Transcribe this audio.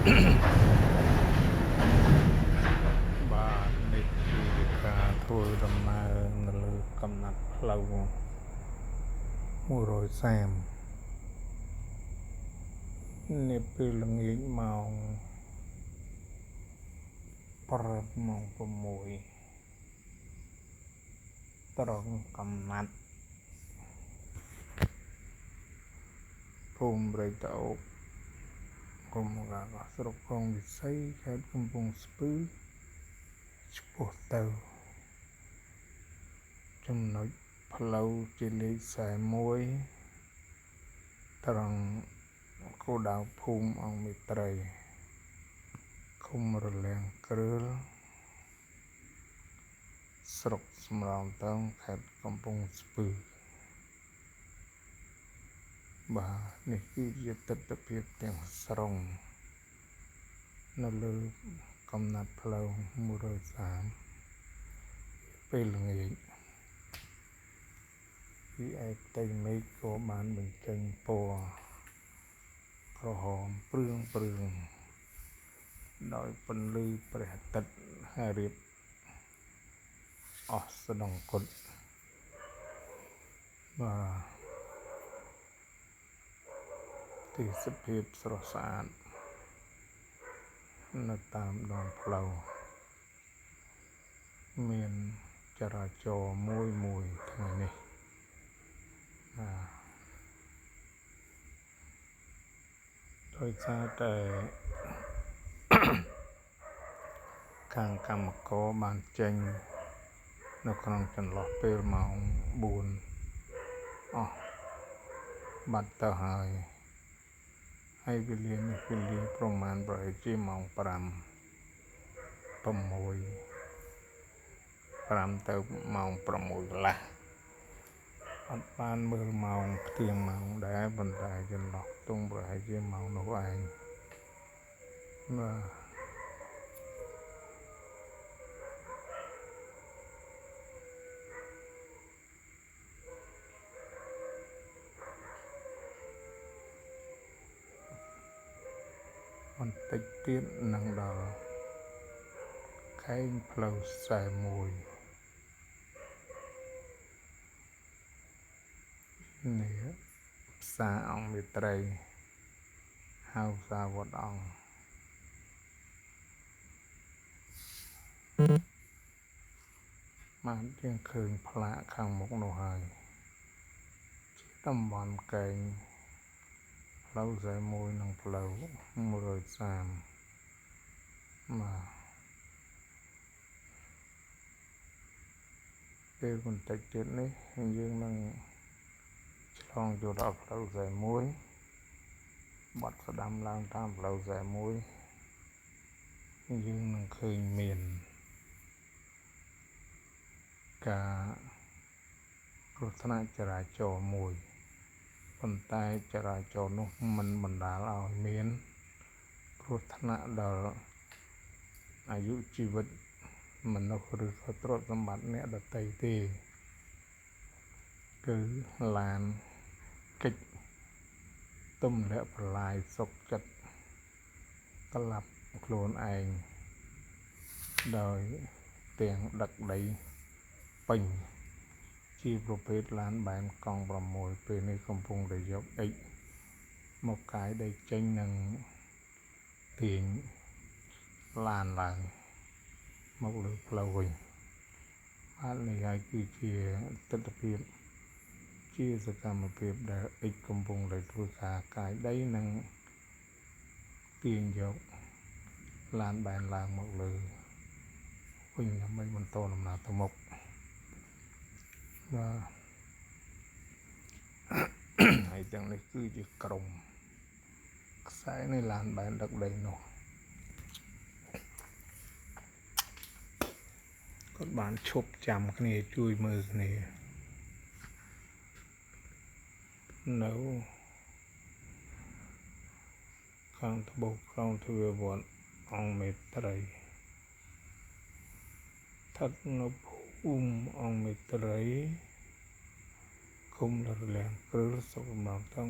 បាទនេះគឺការធ្វើដំណើរនៅលើកំណាត់ផ្លូវ130នេះពេលល្ងាចម៉ោងព្រឹកម៉ោង6ត្រង់កំណាត់ភូមិព្រែកតាអូកឃុំកាកោះស្រុកក្រុងវិស័យខេត្តកំពង់ស្ពឺឆ្ពោះទៅចំណុចផ្លូវជាលេខ41ត្រង់គោលដៅភូមិអង្គមេត្រីឃុំរលាំងគ្រឿលស្រុកសំរោងទងខេត្តកំពង់ស្ពឺបាទនេះគឺជាទិដ្ឋភាពទាំងស្រុងនៅលើកំណាត់ផ្លូវ130ពេលល្ងាចពីឯផ្ទៃមេឃក៏បានបញ្ចេញពណ៌ក្រហមព្រឿងដោយពន្លឺព្រះអាទិត្យរៀបអស់ស្ដង្កុតបាទទេសភាពស្រស់ស្អាតនៅតាមដងផ្លូវមានចរាចរណ៍មួយថ្ងៃនេះដោយសារតែខាងកម្មករបានចេញនៅក្នុងចន្លោះពេលម៉ោង4អស់បាត់ទៅហើយវេលានេះវេលាប្រមាណប្រហែលជាម៉ោង5ទៅម៉ោង6កន្លះអត់បានមើលម៉ោងផ្ទៀងម៉ោងដែរប៉ុន្តែចន្លោះខ្ទង់ប្រហែលជាម៉ោងនោះឯងបាទបន្តិចទៀតនឹងដល់ខេងផ្លូវ41នេះផ្សារអង្គមេត្រីហៅផ្សារវត្តអង្គបានជាងឃើញផ្លាកខាងមុខនោះហើយជាតំបន់កែងផ្លូវ41និងផ្លូវ130បាទពេលបន្តិចទៀតនេះយើងនឹងឆ្លងចូលដល់ផ្លូវ41បាត់ស្ដាំឡើងតាមផ្លូវ41យើងនឹងឃើញមានការគ្រោះថ្នាក់ចរាចរណ៍មួយប៉ុន្តែចរាចរណ៍នោះមិនបណ្ដាលឲ្យមានគ្រោះថ្នាក់ដល់អាយុជីវិតមនុស្សឬក៏ទ្រព្យសម្បត្តិអ្នកដទៃទេគឺឡានកិច្ចទម្លាក់ប្រឡាយសុកចិត្តក្លាប់ខ្លួនឯងដោយទាំងដឹកដីពេញជាប្រភេទឡានបែបកង់6ពេលនេះកំពុងតែយកមកកាយដីចេញនិងទាញឡានឡើងមកលើផ្លូវវិញបាទនេះហើយគឺជាទិដ្ឋភាពជាសកម្មភាពដែលកំពុងតែធ្វើការកាយដីនិងទាញយកឡានបែនឡើងមកលើវិញដើម្បីបន្តដំណើរទៅមុខបាទហើយទាំងនេះគឺជាក្រុមខ្សែនៃឡានបែនដឹកដីនោះគាត់បានឈប់ចាំគ្នាជួយមើលគ្នានៅខាងត្បូងក្រុងទ្វារវត្តអង្គមេត្រីស្ថិតនៅភូមិអង្គមេត្រីឃុំរលាំងគ្រឿលស្រុកសំរោងទង